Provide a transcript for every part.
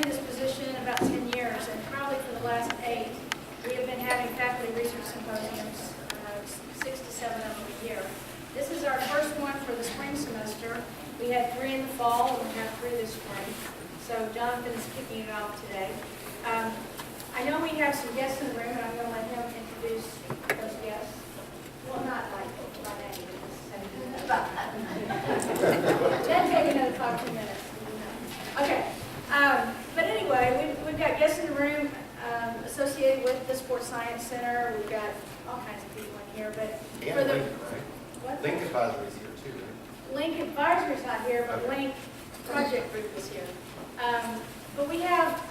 in this position about 10 years, and probably for the last 8, we have been having faculty research symposiums, 6 to 7 of them a year. This is our first one for the spring semester. We had 3 in the fall, and we have 3 this spring. So Jonathan is kicking it off today. I know we have some guests in the room, and I'm going to let him introduce those guests. Well, not like name, then take another 5-10 minutes. Okay. But anyway, we've got guests in the room associated with the Sports Science Center. We've got all kinds of people in here. But and for the Link, right? what? Link Advisory is here too, right? Link Advisory's not here, but Okay. Link Project Group is here. But we have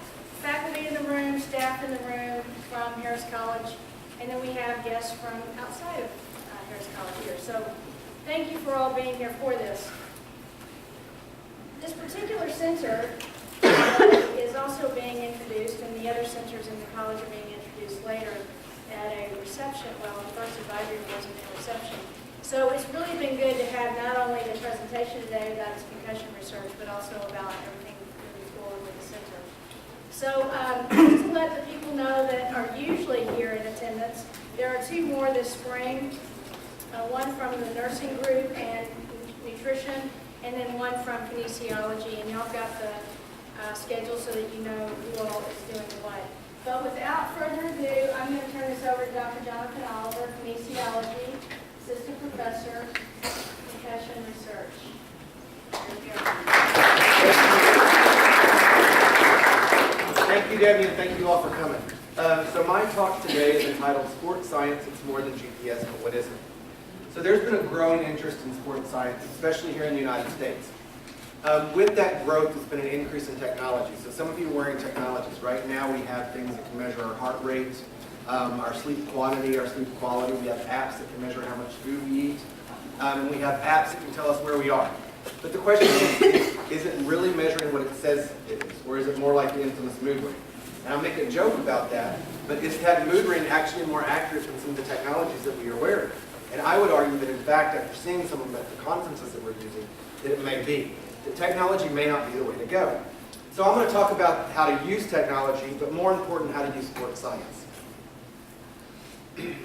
faculty in the room, staff in the room from Harris College, and then we have guests from outside of Harris College here. So thank you for all being here for this. This particular center is also being introduced, and the other centers in the college are being introduced later at a reception. Well, the first advisory wasn't a reception. So it's really been good to have not only the presentation today about its concussion research, but also about everything moving forward with the center. So just to let the people know that are usually here in attendance, there are 2 more this spring, one from the nursing group and nutrition, and then one from kinesiology. And y'all got the schedule so that you know who all is doing what. But without further ado, I'm going to turn this over to Dr. Jonathan Oliver, kinesiology, assistant professor, concussion research. Thank you, Debbie, and thank you all for coming. So my talk today is entitled Sports Science, It's More Than GPS, But What Isn't? So there's been a growing interest in sports science, especially here in the United States. With that growth, there's been an increase in technology. So some of you are wearing technologies. Right now we have things that can measure our heart rate, our sleep quantity, our sleep quality. We have apps that can measure how much food we eat. And we have apps that can tell us where we are. But the question is it really measuring what it says it is? Or is it more like the infamous mood ring? And I'll make a joke about that, but is that mood ring actually more accurate than some of the technologies that we are wearing? And I would argue that, in fact, after seeing some of them at the conferences that we're using, that it may be. The technology may not be the way to go. So I'm going to talk about how to use technology, but more important, how to use sports science.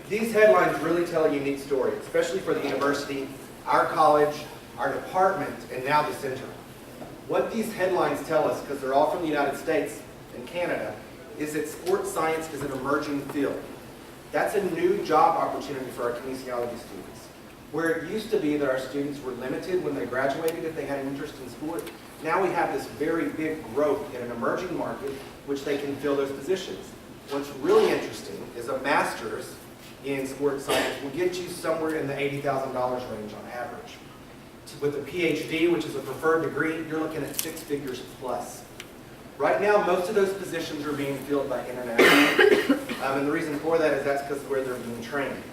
These headlines really tell a unique story, especially for the university, our college, our department, and now the center. What these headlines tell us, because they're all from the United States and Canada, is that sports science is an emerging field. That's a new job opportunity for our kinesiology students. Where it used to be that our students were limited when they graduated if they had an interest in sport, now we have this very big growth in an emerging market which they can fill those positions. What's really interesting is a master's in sports science will get you somewhere in the $80,000 range on average. With a PhD, which is a preferred degree, you're looking at 6 figures plus. Right now, most of those positions are being filled by international. And the reason for that is that's because of where they're being trained.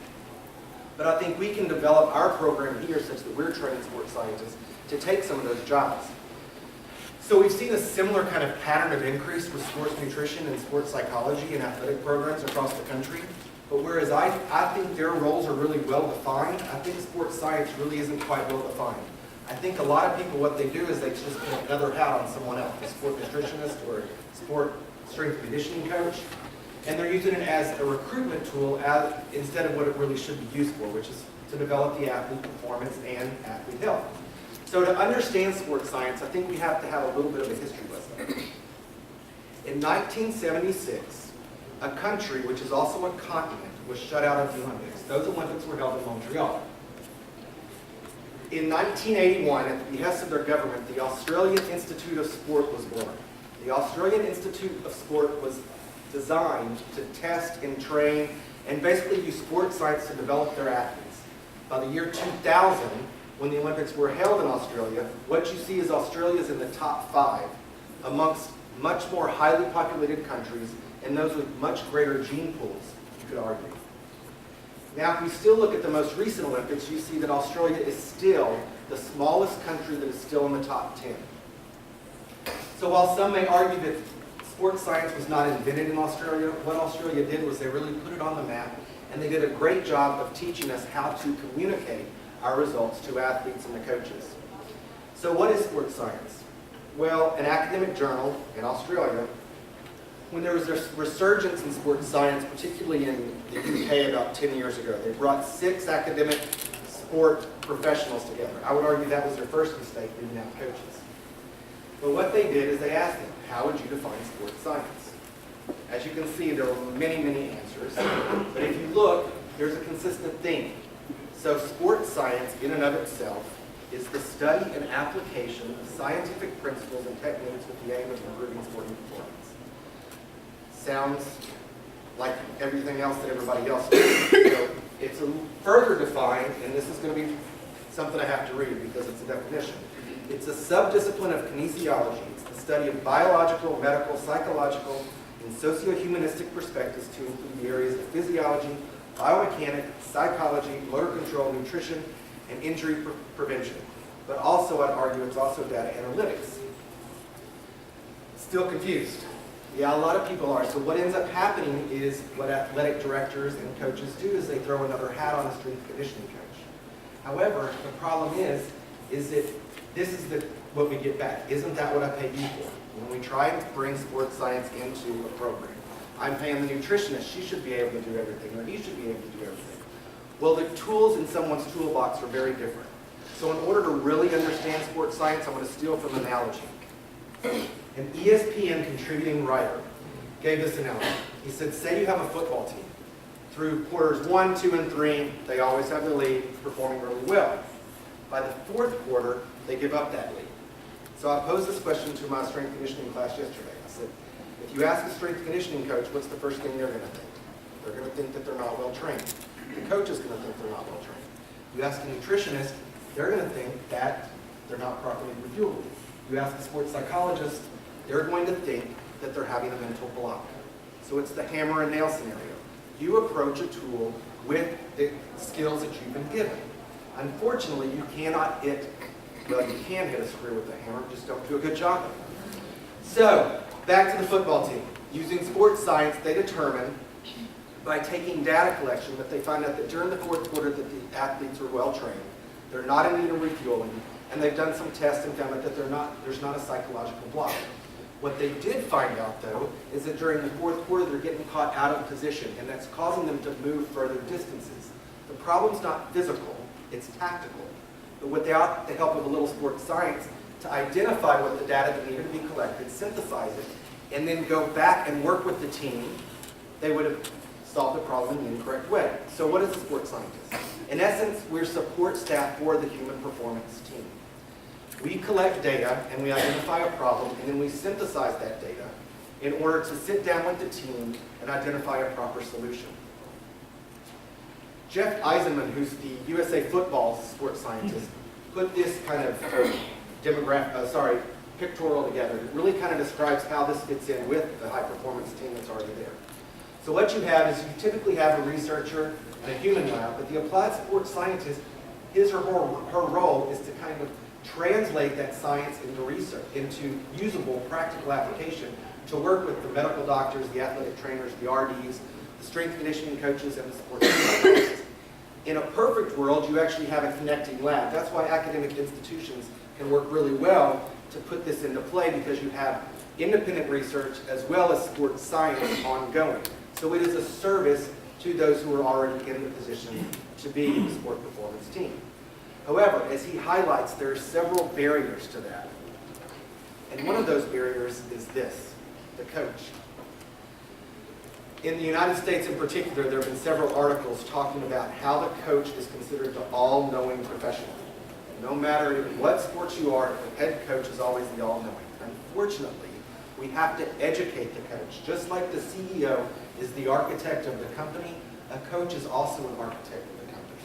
But I think we can develop our program here such that we're training sports scientists to take some of those jobs. So we've seen a similar kind of pattern of increase with sports nutrition and sports psychology and athletic programs across the country. But whereas I think their roles are really well defined, I think sports science really isn't quite well defined. I think a lot of people, what they do is they just put another hat on someone else, a sport nutritionist or a sport strength conditioning coach, and they're using it as a recruitment tool instead of what it really should be used for, which is to develop the athlete performance and athlete health. So to understand sports science, I think we have to have a little bit of a history lesson. In 1976, a country, which is also a continent, was shut out of the Olympics. Those Olympics were held in Montreal. In 1981, at the behest of their government, the Australian Institute of Sport was born. The Australian Institute of Sport was designed to test and train and basically use sports science to develop their athletes. By the year 2000, when the Olympics were held in Australia, what you see is Australia is in the top 5 amongst much more highly populated countries and those with much greater gene pools, you could argue. Now, if we still look at the most recent Olympics, you see that Australia is still the smallest country that is still in the top 10. So while some may argue that sports science was not invented in Australia, what Australia did was they really put it on the map, and they did a great job of teaching us how to communicate our results to athletes and the coaches. So what is sports science? Well, an academic journal in Australia, when there was a resurgence in sports science, particularly in the UK about 10 years ago, they brought 6 academic sport professionals together. I would argue that was their first mistake, leaving out coaches. But what they did is they asked them, how would you define sports science? As you can see, there were many, many answers. But if you look, there's a consistent theme. So sports science in and of itself is the study and application of scientific principles and techniques with the aim of improving sporting performance. Sounds like everything else that everybody else does. So it's further defined, and this is going to be something I have to read because it's a definition. It's a subdiscipline of kinesiology. It's the study of biological, medical, psychological, and socio-humanistic perspectives to include the areas of physiology, biomechanics, psychology, motor control, nutrition, and injury prevention. But also, I'd argue, it's also data analytics. Still confused? Yeah, a lot of people are. So what ends up happening is what athletic directors and coaches do is they throw another hat on a strength conditioning coach. However, the problem is that this is what we get back. Isn't that what I paid you for? When we try and bring sports science into a program, I'm paying the nutritionist. She should be able to do everything, or he should be able to do everything. Well, the tools in someone's toolbox are very different. So in order to really understand sports science, I'm going to steal from an analogy. An ESPN contributing writer gave this analogy. He said, say you have a football team. Through quarters 1, 2, and 3, they always have the lead, performing really well. By the 4th quarter, they give up that lead. So I posed this question to my strength conditioning class yesterday. I said, if you ask a strength conditioning coach, what's the first thing they're going to think? They're going to think that they're not well trained. The coach is going to think they're not well trained. You ask a nutritionist, they're going to think that they're not properly refueled. You ask a sports psychologist, they're going to think that they're having a mental block. So it's the hammer and nail scenario. You approach a tool with the skills that you've been given. Unfortunately, you cannot hit, well, you can hit a screw with a hammer, just don't do a good job of it. So, back to the football team. Using sports science, they determine by taking data collection that they find out that during the 4th quarter that the athletes are well trained, they're not in need of refueling, and they've done some tests and found out that there's not a psychological block. What they did find out, though, is that during the 4th quarter, they're getting caught out of position, and that's causing them to move further distances. The problem's not physical, it's tactical. But without the help of a little sports science, to identify what the data that needed to be collected, synthesize it, and then go back and work with the team, they would have solved the problem in the incorrect way. So what is a sports scientist? In essence, we're support staff for the human performance team. We collect data and we identify a problem, and then we synthesize that data in order to sit down with the team and identify a proper solution. Jeff Eisenman, who's the USA Football sports scientist, put this kind of pictorial together. It really kind of describes how this fits in with the high-performance team that's already there. So what you have is you typically have a researcher and a human lab, but the applied sports scientist, his or her role is to kind of translate that science into research, into usable, practical application to work with the medical doctors, the athletic trainers, the RDs, the strength conditioning coaches, and the sports psychologists. In a perfect world, you actually have a connecting lab. That's why academic institutions can work really well to put this into play, because you have independent research as well as sports science ongoing. So it is a service to those who are already in the position to be the sport performance team. However, as he highlights, there are several barriers to that. And one of those barriers is this, the coach. In the United States in particular, there have been several articles talking about how the coach is considered the all-knowing professional. No matter what sports you are, the head coach is always the all-knowing. Unfortunately, we have to educate the coach. Just like the CEO is the architect of the company, a coach is also an architect of the company.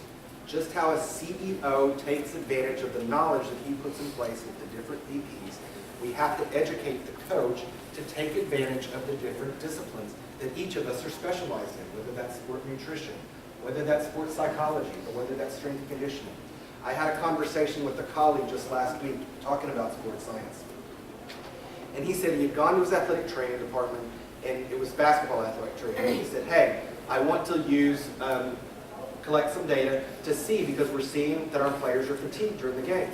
Just how a CEO takes advantage of the knowledge that he puts in place with the different VPs, we have to educate the coach to take advantage of the different disciplines that each of us are specialized in, whether that's sport nutrition, whether that's sports psychology, or whether that's strength and conditioning. I had a conversation with a colleague just last week talking about sports science. And he said he had gone to his athletic training department, and it was basketball athletic training. And he said, hey, I want to collect some data to see, because we're seeing that our players are fatigued during the game.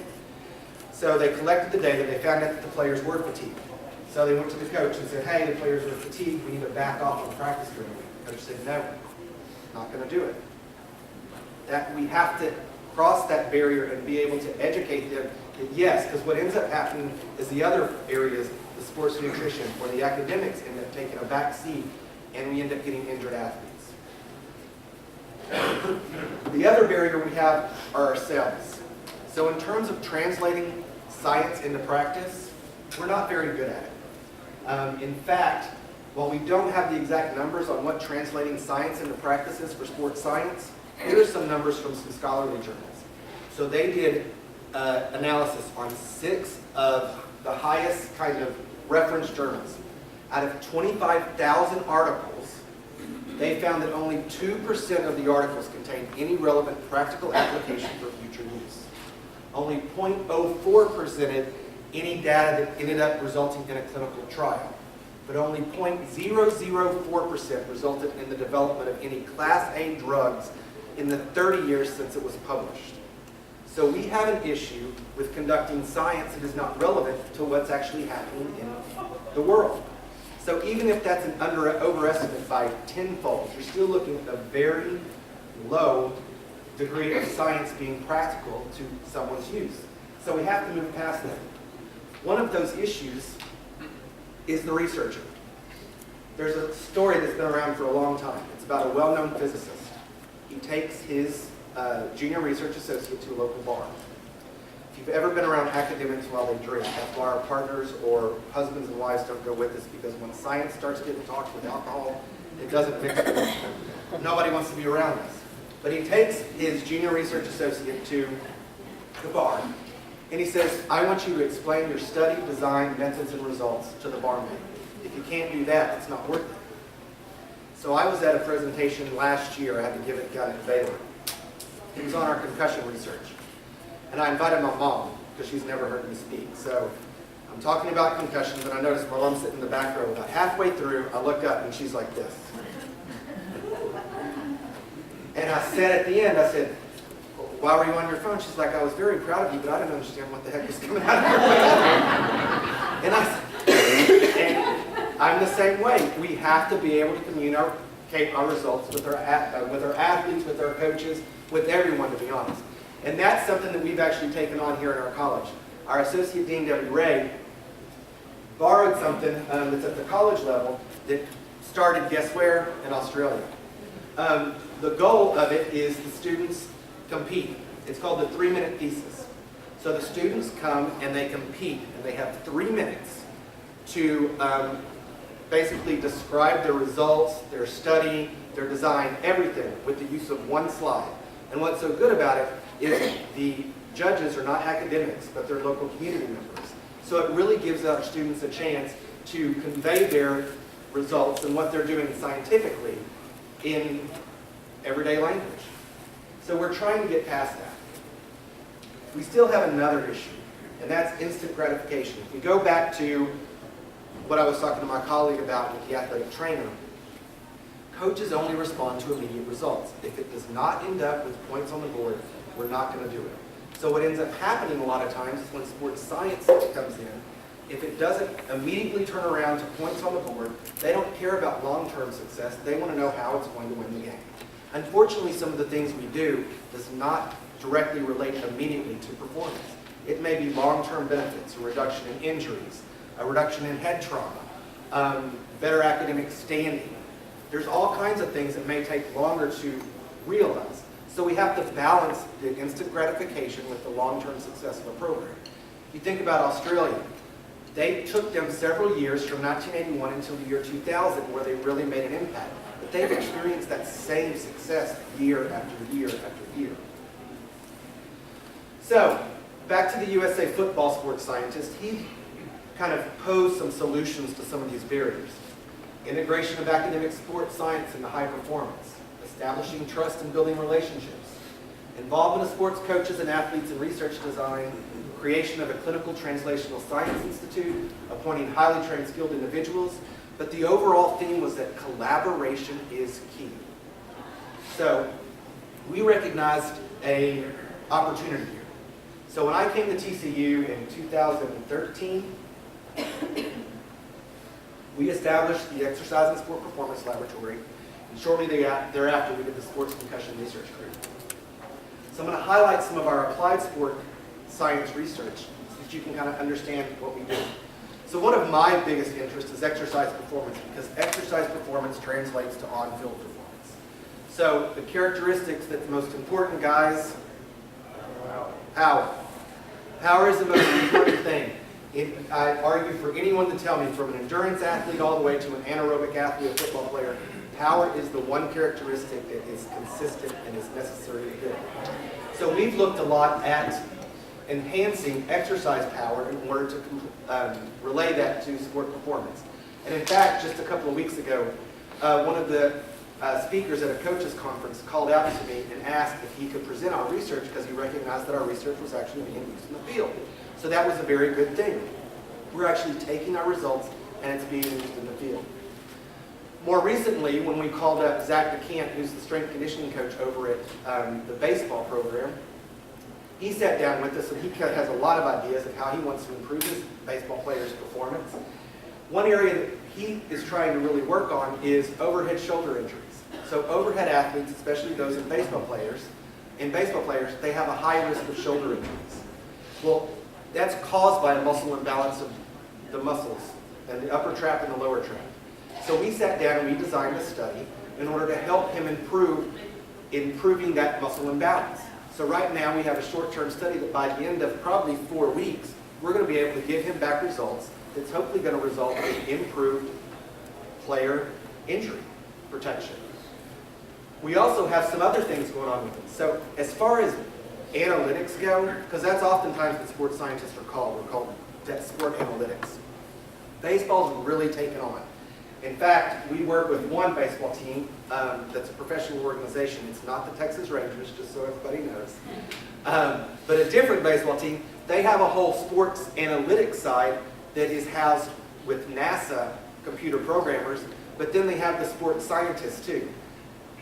So they collected the data, they found out that the players were fatigued. So they went to the coach and said, hey, the players are fatigued, we need to back off on practice during the week. The coach said, no, not going to do it. That we have to cross that barrier and be able to educate them that yes, because what ends up happening is the other areas, the sports nutrition, or the academics end up taking a back seat and we end up getting injured athletes. The other barrier we have are ourselves. So in terms of translating science into practice, we're not very good at it. In fact, while we don't have the exact numbers on what translating science into practice is for sports science, here are some numbers from some scholarly journals. So they did analysis on 6 of the highest kind of reference journals. Out of 25,000 articles, they found that only 2% of the articles contained any relevant practical application for future use. Only 0.04% presented any data that ended up resulting in a clinical trial. But only 0.004% resulted in the development of any Class A drugs in the 30 years since it was published. So we have an issue with conducting science that is not relevant to what's actually happening in the world. So even if that's an overestimate by tenfold, you're still looking at a very low degree of science being practical to someone's use. So we have to move past that. One of those issues is the researcher. There's a story that's been around for a long time. It's about a well-known physicist. He takes his junior research associate to a local bar. If you've ever been around academics while they drink, that's why our partners or husbands and wives don't go with us, because when science starts getting talked with alcohol, it doesn't mix well. Nobody wants to be around us. But he takes his junior research associate to the bar, and he says, I want you to explain your study, design, methods, and results to the barmaid. If you can't do that, it's not worth it. So I was at a presentation last year. I had to give it down at Baylor. It was on our concussion research. And I invited my mom, because she's never heard me speak. So I'm talking about concussions, and I noticed while I'm sitting in the back row, about halfway through, I look up, and she's like this. And I said at the end, I said, why were you on your phone? She's like, I was very proud of you, but I didn't understand what the heck was coming out of your mouth. And I said, I'm the same way. We have to be able to communicate our results with our athletes, with our coaches, with everyone, to be honest. And that's something that we've actually taken on here at our college. Our Associate Dean, Debbie Ray, borrowed something that's at the college level that started, guess where? In Australia. The goal of it is the students compete. It's called the 3-minute thesis. So the students come and they compete, and they have 3 minutes to basically describe their results, their study, their design, everything with the use of one slide. And what's so good about it is the judges are not academics, but they're local community members. So it really gives our students a chance to convey their results and what they're doing scientifically in everyday language. So we're trying to get past that. We still have another issue, and that's instant gratification. If we go back to what I was talking to my colleague about with the athletic trainer, coaches only respond to immediate results. If it does not end up with points on the board, we're not going to do it. So what ends up happening a lot of times is when sports science comes in, if it doesn't immediately turn around to points on the board, they don't care about long-term success. They want to know how it's going to win the game. Unfortunately, some of the things we do does not directly relate immediately to performance. It may be long-term benefits, a reduction in injuries, a reduction in head trauma, better academic standing. There's all kinds of things that may take longer to realize. So we have to balance the instant gratification with the long-term success of a program. If you think about Australia, they took them several years from 1981 until the year 2000 where they really made an impact. But they've experienced that same success year after year after year. So, back to the USA football sports scientist, he kind of posed some solutions to some of these barriers. Integration of academic sports science into high performance, establishing trust and building relationships, involvement of sports coaches and athletes in research design, creation of a clinical translational science institute, appointing highly trained skilled individuals, but the overall theme was that collaboration is key. So we recognized an opportunity here. So when I came to TCU in 2013, we established the Exercise and Sport Performance Laboratory, and shortly thereafter we did the Sports Concussion Research Group. So I'm going to highlight some of our applied sport science research so that you can kind of understand what we do. So one of my biggest interests is exercise performance, because exercise performance translates to on-field performance. So the characteristics that's most important, guys, power. Power is the most important thing. I argue for anyone to tell me, from an endurance athlete all the way to an anaerobic athlete, a football player, power is the one characteristic that is consistent and is necessary to get. So we've looked a lot at enhancing exercise power in order to relay that to sport performance. And in fact, just a couple of weeks ago, one of the speakers at a coaches conference called out to me and asked if he could present our research, because he recognized that our research was actually being used in the field. So that was a very good thing. We're actually taking our results and it's being used in the field. More recently, when we called up Zach DeCant, who's the strength conditioning coach over at the baseball program, he sat down with us and he has a lot of ideas of how he wants to improve his baseball players' performance. One area that he is trying to really work on is overhead shoulder injuries. So overhead athletes, especially those in baseball players, they have a high risk of shoulder injuries. Well, that's caused by a muscle imbalance of the muscles and the upper trap and the lower trap. So we sat down and we designed a study in order to help him improving that muscle imbalance. So right now we have a short-term study that by the end of probably 4 weeks, we're going to be able to give him back results that's hopefully going to result in improved player injury protection. We also have some other things going on with it. So as far as analytics go, because that's oftentimes what sports scientists are called. We're called sport analytics. Baseball's really taken on. In fact, we work with one baseball team that's a professional organization. It's not the Texas Rangers, just so everybody knows. But a different baseball team, they have a whole sports analytics side that is housed with NASA computer programmers, but then they have the sports scientists too.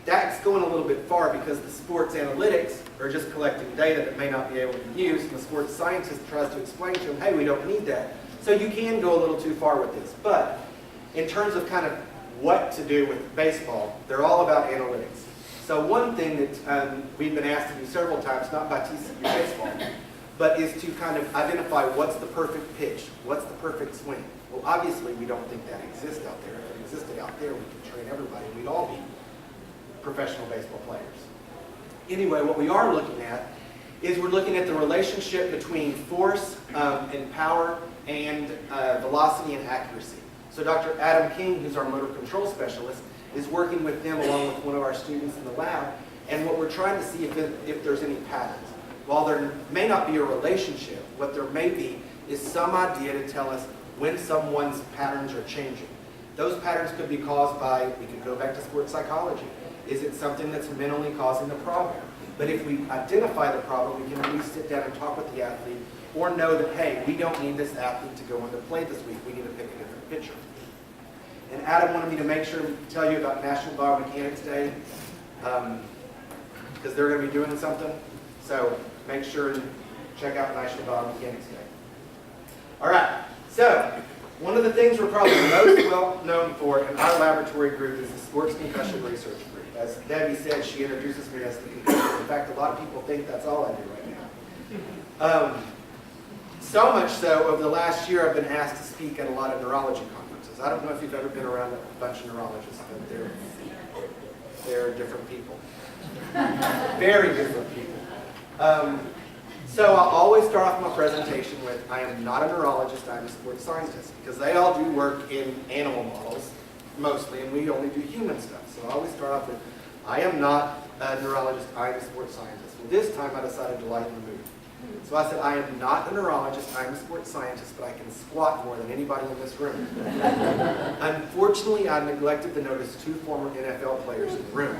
That's going a little bit far because the sports analytics are just collecting data that may not be able to be used, and the sports scientist tries to explain to them, hey, we don't need that. So you can go a little too far with this. But in terms of kind of what to do with baseball, they're all about analytics. So one thing that we've been asked to do several times, not by TCU baseball, but is to kind of identify what's the perfect pitch, what's the perfect swing. Well, obviously we don't think that exists out there. If it existed out there, we could train everybody, and we'd all be professional baseball players. Anyway, what we are looking at is we're looking at the relationship between force and power and velocity and accuracy. So Dr. Adam King, who's our motor control specialist, is working with them along with one of our students in the lab, and what we're trying to see if there's any patterns. While there may not be a relationship, what there may be is some idea to tell us when someone's patterns are changing. Those patterns could be caused by, we could go back to sports psychology. Is it something that's mentally causing the problem? But if we identify the problem, we can at least sit down and talk with the athlete, or know that, hey, we don't need this athlete to go into play this week. We need to pick a different pitcher. And Adam wanted me to make sure to tell you about National Biomechanics Day, because they're going to be doing something. So make sure and check out National Biomechanics Day. All right, so one of the things we're probably most well known for in our laboratory group is the Sports Concussion Research Group. As Debbie said, she introduces me as the concussion. In fact, a lot of people think that's all I do right now. So much so, over the last year, I've been asked to speak at a lot of neurology conferences. I don't know if you've ever been around a bunch of neurologists, but they're different people. Very different people. So I'll always start off my presentation with, I am not a neurologist, I'm a sports scientist, because they all do work in animal models, mostly, and we only do human stuff. So I always start off with, I am not a neurologist, I'm a sports scientist. Well, this time I decided to lighten the mood. So I said, I am not a neurologist, I'm a sports scientist, but I can squat more than anybody in this room. Unfortunately, I neglected to notice 2 former NFL players in the room.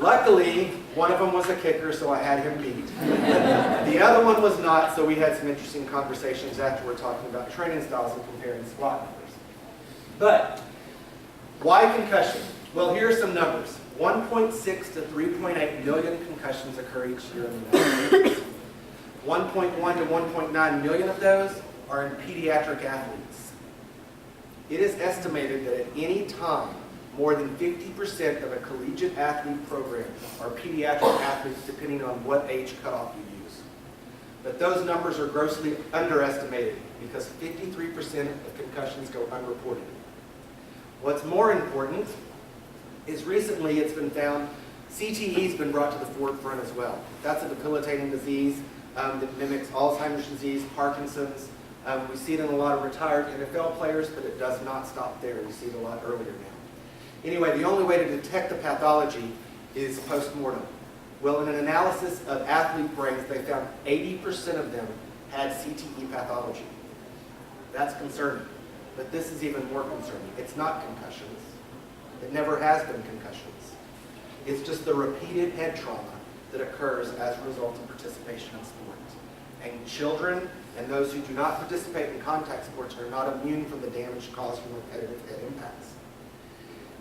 Luckily, one of them was a kicker, so I had him beat. The other one was not, so we had some interesting conversations afterward talking about training styles and comparing squat numbers. But why concussion? Well, here are some numbers. 1.6 to 3.8 million concussions occur each year in the United States. 1.1 to 1.9 million of those are in pediatric athletes. It is estimated that at any time, more than 50% of a collegiate athlete program are pediatric athletes, depending on what age cutoff you use. But those numbers are grossly underestimated because 53% of concussions go unreported. What's more important is recently it's been found CTE has been brought to the forefront as well. That's a debilitating disease that mimics Alzheimer's disease, Parkinson's. We see it in a lot of retired NFL players, but it does not stop there. We see it a lot earlier now. Anyway, the only way to detect the pathology is post-mortem. Well, in an analysis of athlete brains, they found 80% of them had CTE pathology. That's concerning, but this is even more concerning. It's not concussions. It never has been concussions. It's just the repeated head trauma that occurs as a result of participation in sport. And children and those who do not participate in contact sports are not immune from the damage caused from repetitive head impacts.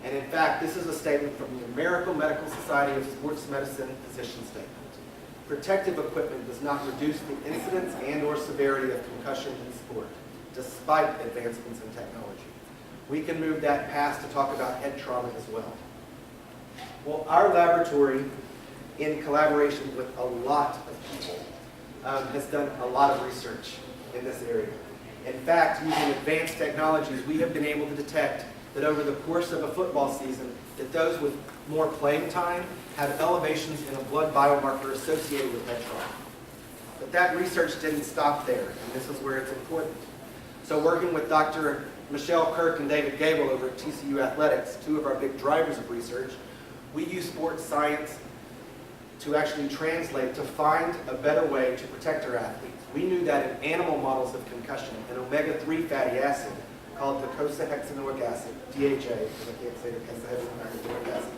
And in fact, this is a statement from the American Medical Society of Sports Medicine Physician Statement. Protective equipment does not reduce the incidence and/or severity of concussion in sport, despite advancements in technology. We can move that past to talk about head trauma as well. Well, our laboratory, in collaboration with a lot of people, has done a lot of research in this area. In fact, using advanced technologies, we have been able to detect that over the course of a football season, that those with more playing time have elevations in a blood biomarker associated with head trauma. But that research didn't stop there, and this is where it's important. So working with Dr. Michelle Kirk and David Gable over at TCU Athletics, two of our big drivers of research, we use sports science to actually translate, to find a better way to protect our athletes. We knew that in animal models of concussion, an omega-3 fatty acid called docosahexaenoic acid, DHA, because I can't say docosahexaenoic acid,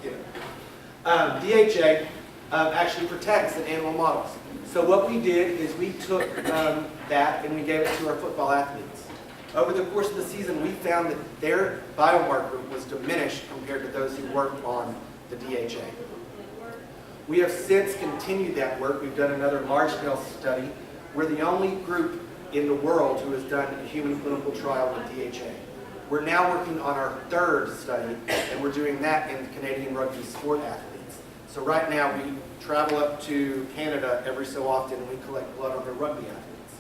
DHA actually protects in animal models. So what we did is we took that and we gave it to our football athletes. Over the course of the season, we found that their biomarker was diminished compared to those who worked on the DHA. We have since continued that work. We've done another large-scale study. We're the only group in the world who has done a human clinical trial with DHA. We're now working on our third study, and we're doing that in Canadian rugby sport athletes. So right now, we travel up to Canada every so often, and we collect blood on their rugby athletes.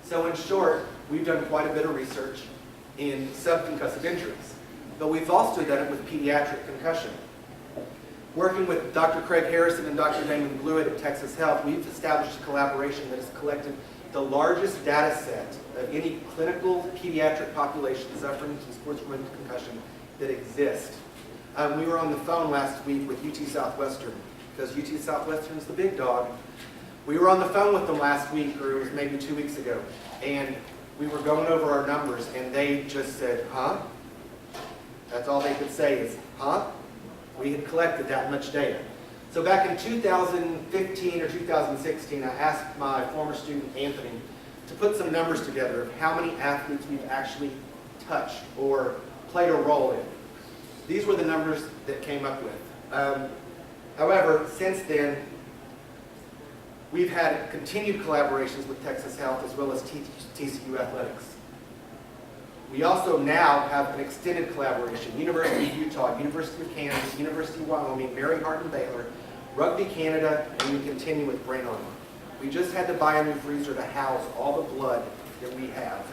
So in short, we've done quite a bit of research in subconcussive injuries, but we've also done it with pediatric concussion. Working with Dr. Craig Harrison and Dr. Damon Blewett at Texas Health, we've established a collaboration that has collected the largest data set of any clinical pediatric population suffering from sports-related concussion that exists. We were on the phone last week with UT Southwestern, because UT Southwestern is the big dog. We were on the phone with them last week, or it was maybe 2 weeks ago, and we were going over our numbers, and they just said, huh? That's all they could say is, huh? We had collected that much data. So back in 2015 or 2016, I asked my former student, Anthony, to put some numbers together of how many athletes we've actually touched or played a role in. These were the numbers that came up with. However, since then, we've had continued collaborations with Texas Health as well as TCU Athletics. We also now have an extended collaboration, University of Utah, University of Kansas, University of Wyoming, Mary Hardin Baylor, Rugby Canada, and we continue with Brain Armor. We just had to buy a new freezer to house all the blood that we have.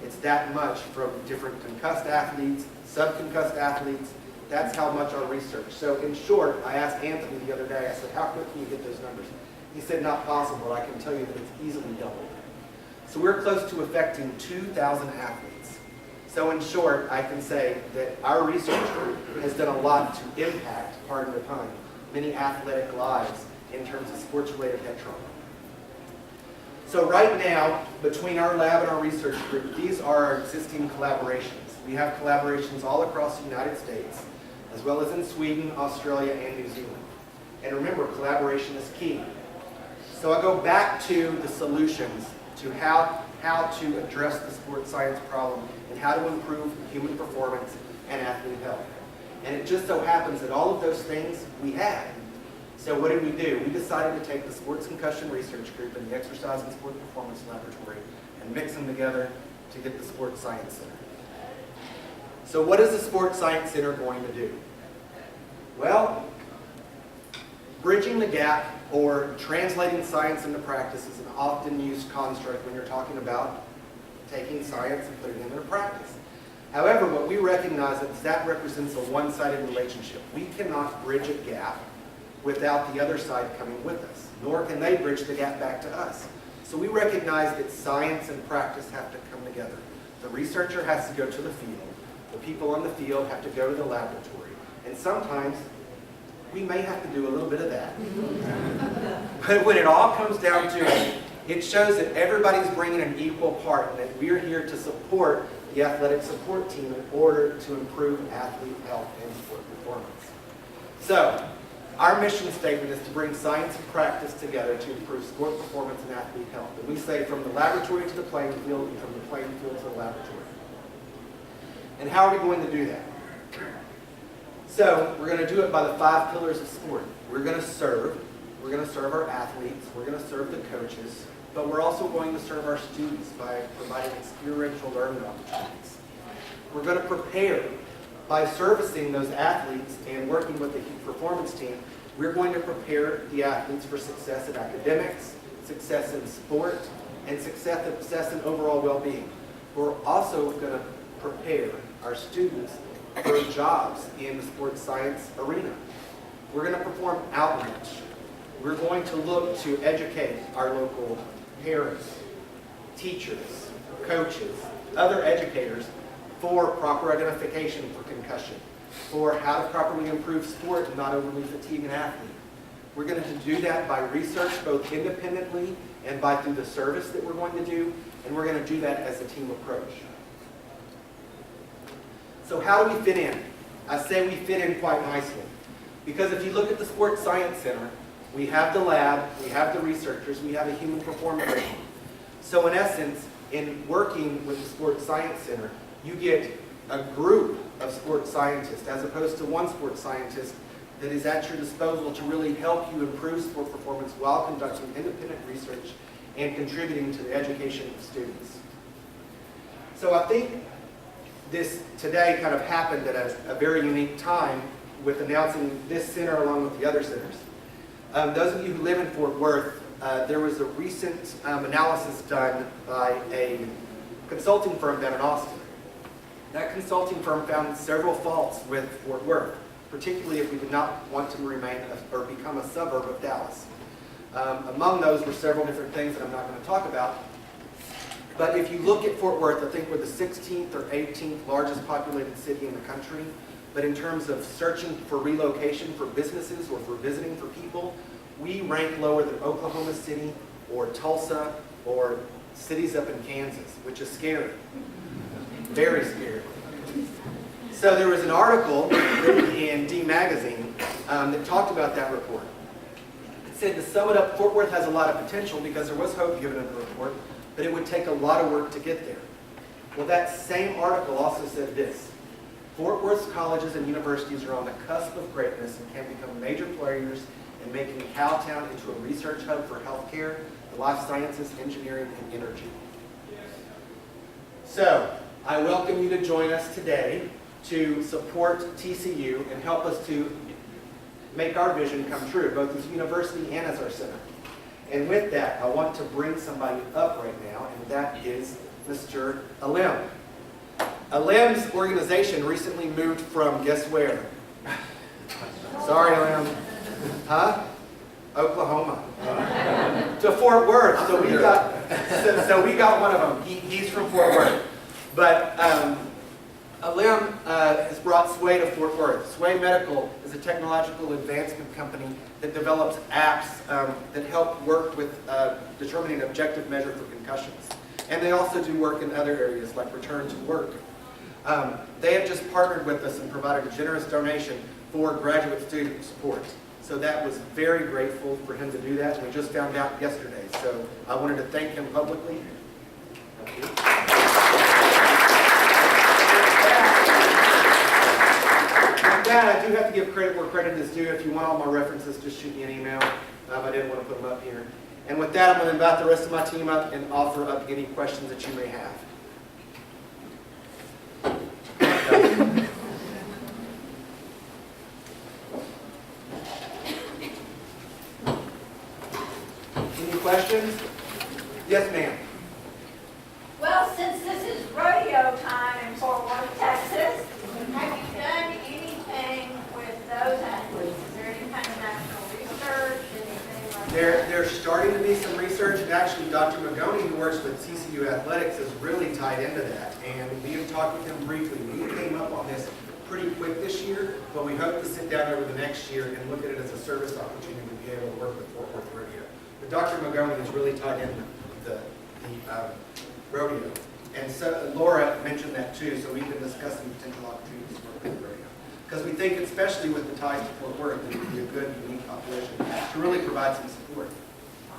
It's that much from different concussed athletes, subconcussed athletes. That's how much our research. So in short, I asked Anthony the other day, I said, how quick can you get those numbers? He said, not possible. I can tell you that it's easily doubled. So we're close to affecting 2,000 athletes. So in short, I can say that our research group has done a lot to impact, pardon the pun, many athletic lives in terms of sports-related head trauma. So right now, between our lab and our research group, these are our existing collaborations. We have collaborations all across the United States, as well as in Sweden, Australia, and New Zealand. And remember, collaboration is key. So I go back to the solutions to how to address the sports science problem and how to improve human performance and athlete health. And it just so happens that all of those things we had. So what did we do? We decided to take the Sports Concussion Research Group and the Exercise and Sport Performance Laboratory and mix them together to get the Sports Science Center. So what is the Sports Science Center going to do? Well, bridging the gap or translating science into practice is an often used construct when you're talking about taking science and putting it into practice. However, what we recognize is that represents a one-sided relationship. We cannot bridge a gap without the other side coming with us, nor can they bridge the gap back to us. So we recognize that science and practice have to come together. The researcher has to go to the field. The people on the field have to go to the laboratory. And sometimes we may have to do a little bit of that. But when it all comes down to it, it shows that everybody's bringing an equal part and that we're here to support the athletic support team in order to improve athlete health and sport performance. So, our mission statement is to bring science and practice together to improve sport performance and athlete health. And we say from the laboratory to the playing field and from the playing field to the laboratory. And how are we going to do that? So, we're going to do it by the 5 pillars of sport. We're going to serve our athletes, we're going to serve the coaches, but we're also going to serve our students by providing experiential learning opportunities. We're going to prepare by servicing those athletes and working with the performance team. We're going to prepare the athletes for success in academics, success in sport, and success in overall well-being. We're also going to prepare our students for jobs in the sports science arena. We're going to perform outreach. We're going to look to educate our local parents, teachers, coaches, other educators for proper identification for concussion, for how to properly improve sport and not overly fatigue an athlete. We're going to do that by research, both independently and by through the service that we're going to do, and we're going to do that as a team approach. So how do we fit in? I say we fit in quite nicely, because if you look at the Sports Science Center, we have the lab, we have the researchers, we have a human performance team. So in essence, in working with the Sports Science Center, you get a group of sports scientists as opposed to one sports scientist that is at your disposal to really help you improve sport performance while conducting independent research and contributing to the education of students. So I think this today kind of happened at a very unique time with announcing this center along with the other centers. Those of you who live in Fort Worth, there was a recent analysis done by a consulting firm down in Austin. That consulting firm found several faults with Fort Worth, particularly if we did not want to remain or become a suburb of Dallas. Among those were several different things that I'm not going to talk about. But if you look at Fort Worth, I think we're the 16th or 18th largest populated city in the country. But in terms of searching for relocation for businesses or for visiting for people, we rank lower than Oklahoma City or Tulsa or cities up in Kansas, which is scary. Very scary. So there was an article written in D Magazine that talked about that report. It said, to sum it up, Fort Worth has a lot of potential because there was hope given in the report, but it would take a lot of work to get there. Well, that same article also said this: Fort Worth's colleges and universities are on the cusp of greatness and can become major players in making Cowtown into a research hub for healthcare, the life sciences, engineering, and energy. So, I welcome you to join us today to support TCU and help us to make our vision come true, both as a university and as our center. And with that, I want to bring somebody up right now, and that is Mr. Alim. Alim's organization recently moved from, guess where? Sorry, Alim. Huh? Oklahoma. To Fort Worth. So we got one of them. He's from Fort Worth. But Alim has brought Sway to Fort Worth. Sway Medical is a technological advancement company that develops apps that help work with determining an objective measure for concussions. And they also do work in other areas like return to work. They have just partnered with us and provided a generous donation for graduate student support. So that was very grateful for him to do that, and we just found out yesterday. So I wanted to thank him publicly. Thank you. With that, I do have to give credit where credit is due. If you want all my references, just shoot me an email. I didn't want to put them up here. And with that, I'm going to invite the rest of my team up and offer up any questions that you may have. Any questions? Yes, ma'am. Well, since this is rodeo time in Fort Worth, Texas, have you done anything with those athletes? Is there any kind of national research, anything like that? There's starting to be some research, and actually Dr. Magoni, who works with TCU Athletics, is really tied into that. And we have talked with him briefly. We came up on this pretty quick this year, but we hope to sit down over the next year and look at it as a service opportunity to be able to work with Fort Worth Rodeo. But Dr. Magoni is really tied into the rodeo. And so Laura mentioned that too, so we've been discussing potential opportunities for the rodeo. Because we think, especially with the ties to Fort Worth, it would be a good, unique population to really provide some support.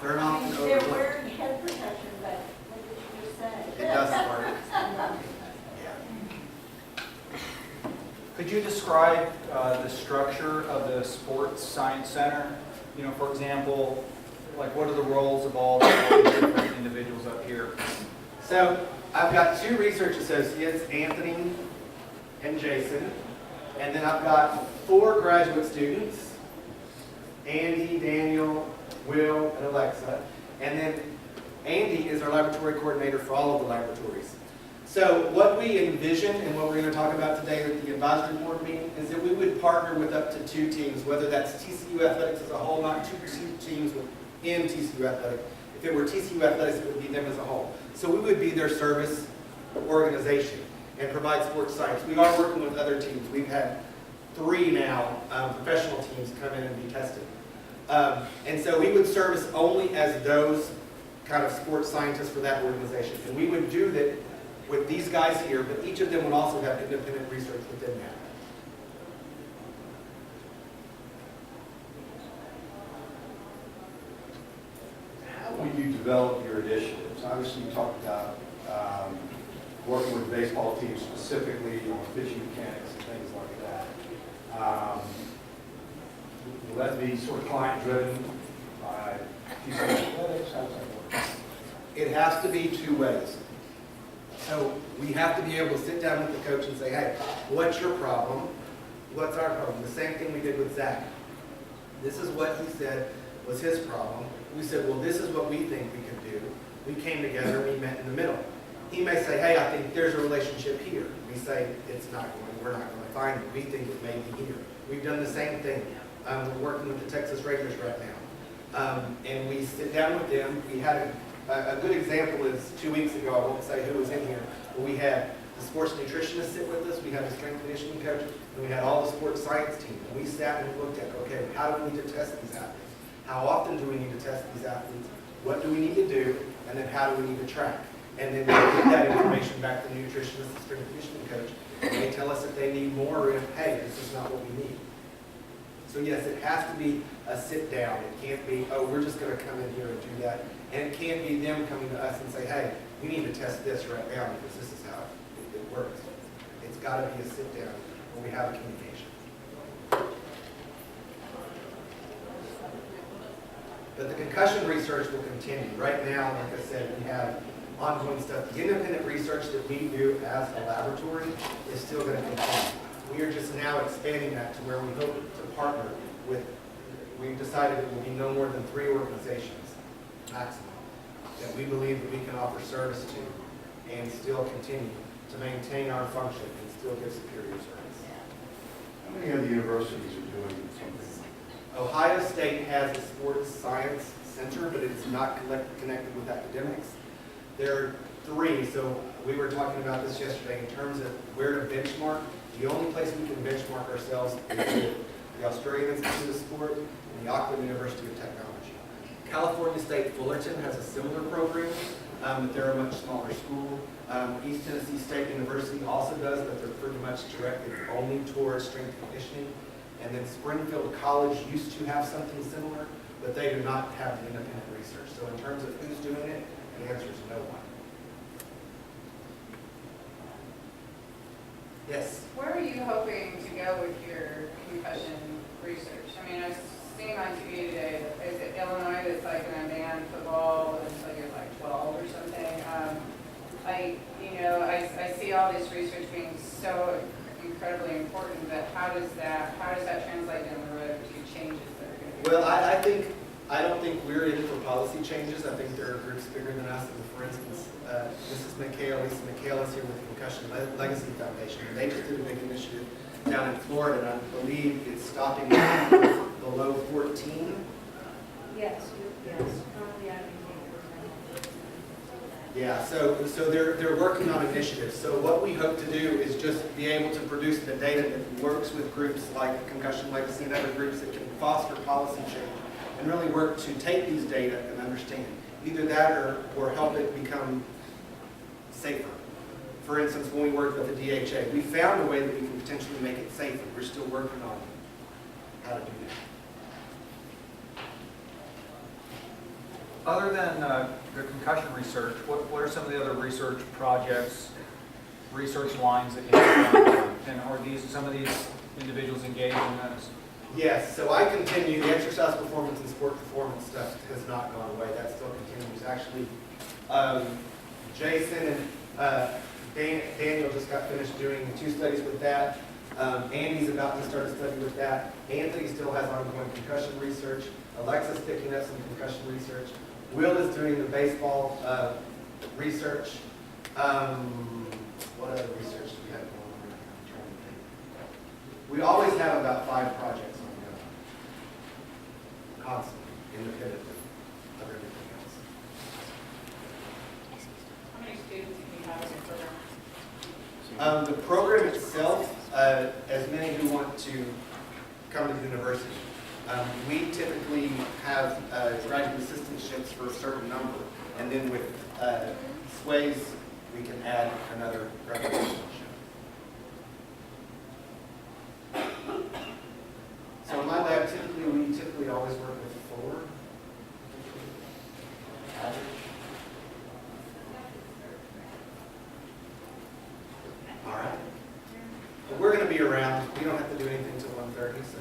They're not often They're overlooked. wearing head protection, but what did you say? It does work. Yeah. Could you describe the structure of the Sports Science Center? You know, for example, like what are the roles of all the different individuals up here? So I've got 2 research associates, Anthony and Jason, and then I've got 4 graduate students, Andy, Daniel, Will, and Alexa, and then Andy is our laboratory coordinator for all of the laboratories. So what we envision and what we're going to talk about today at the advisory board meeting is that we would partner with up to 2 teams, whether that's TCU Athletics as a whole, not 2 teams within TCU Athletics. If it were TCU Athletics, it would be them as a whole. So we would be their service organization and provide sports science. We are working with other teams. We've had 3 now professional teams come in and be tested. And so we would service only as those kind of sports scientists for that organization. And we would do that with these guys here, but each of them would also have independent research within that. How will you develop your initiatives? Obviously, you talked about working with baseball teams specifically on pitching mechanics and things like that. Will that be sort of client-driven by TCU Athletics? How does that work? It has to be 2 ways. So we have to be able to sit down with the coach and say, hey, what's your problem? What's our problem? The same thing we did with Zach. This is what he said was his problem. We said, well, this is what we think we could do. We came together and we met in the middle. He may say, hey, I think there's a relationship here. We say, it's not going, we're not going to find it. We think it may be here. We've done the same thing. We're working with the Texas Rangers right now. And we sit down with them. We had a good example is 2 weeks ago, I won't say who was in here, but we had the sports nutritionist sit with us, we had the strength conditioning coach, and we had all the sports science team. And we sat and looked at, okay, how do we need to test these athletes? How often do we need to test these athletes? What do we need to do? And then how do we need to track? And then we get that information back to the nutritionist, the strength conditioning coach, and they tell us if they need more or if, hey, this is not what we need. So yes, it has to be a sit down. It can't be, oh, we're just going to come in here and do that. And it can't be them coming to us and say, hey, we need to test this right now because this is how it works. It's got to be a sit down where we have a communication. But the concussion research will continue. Right now, like I said, we have ongoing stuff. The independent research that we do as a laboratory is still going to continue. We are just now expanding that to where we hope to partner with, we've decided it will be no more than 3 organizations maximum that we believe that we can offer service to and still continue to maintain our function and still give superior service. How many other universities are doing something? Ohio State has a sports science center, but it's not connected with academics. There are 3, so we were talking about this yesterday in terms of where to benchmark. The only place we can benchmark ourselves is with the Australian Institute of Sport and the Auckland University of Technology. California State Fullerton has a similar program, but they're a much smaller school. East Tennessee State University also does, but they're pretty much directed only towards strength conditioning. And then Springfield College used to have something similar, but they do not have the independent research. So in terms of who's doing it, the answer is no one. Yes? Where are you hoping to go with your concussion research? I mean, I've seen on TV today, is it Illinois that's like going to ban football until you're like 12 or something? I see all this research being so incredibly important, but how does that translate down the road to changes that are going to be? Well, I don't think we're in for policy changes. I think there are groups bigger than us. And for instance, Mrs. McHale, Lisa McHale is here with the Concussion Legacy Foundation. And they just did a big initiative down in Florida, and I believe it's stopping below 14. Yes, currently I Yeah, so they're working on initiatives. So what we hope to do is just be able to produce the data that works with groups like Concussion Legacy and other groups that can foster policy change and really work to take these data and understand either that or help it become safer. For instance, when we worked with the DHA, we found a way that we can potentially make it safer. We're still working on how to do that. Other than the concussion research, what are some of the other research projects, research lines that you have done? And are some of these individuals engaged in those? Yes, so I continue. The exercise performance and sport performance stuff has not gone away. That still continues. Actually, Jason and Daniel just got finished doing 2 studies with that. Andy's about to start a study with that. Anthony still has ongoing concussion research. Alexa's picking up some concussion research. Will is doing the baseball research. What other research do we have going on? I'm trying to think. We always have about 5 projects ongoing, constantly, independently of everything else. How many students do you have in your program? The program itself, as many who want to come to the university. We typically have graduate assistantships for a certain number, and then with SWAYs, we can add another graduate assistantship. So in my lab, we typically always work with 4. Average. All right. But we're going to be around. We don't have to do anything until 1:30, so.